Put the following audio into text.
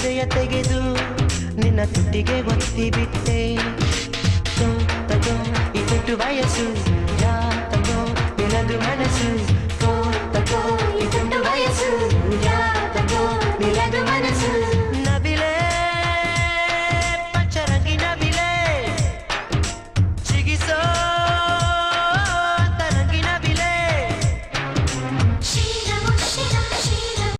ಹೃದಯ ತೆಗೆದು ನಿನ್ನ ತುಟಿಗೆ ಒತ್ತಿ ಬಿಟ್ಟೆ. ತಗೋ ಇದು ವಯಸ್ಸು, ಯಾ ತಗೋ ನಿನದು ಮನಸ್ಸು.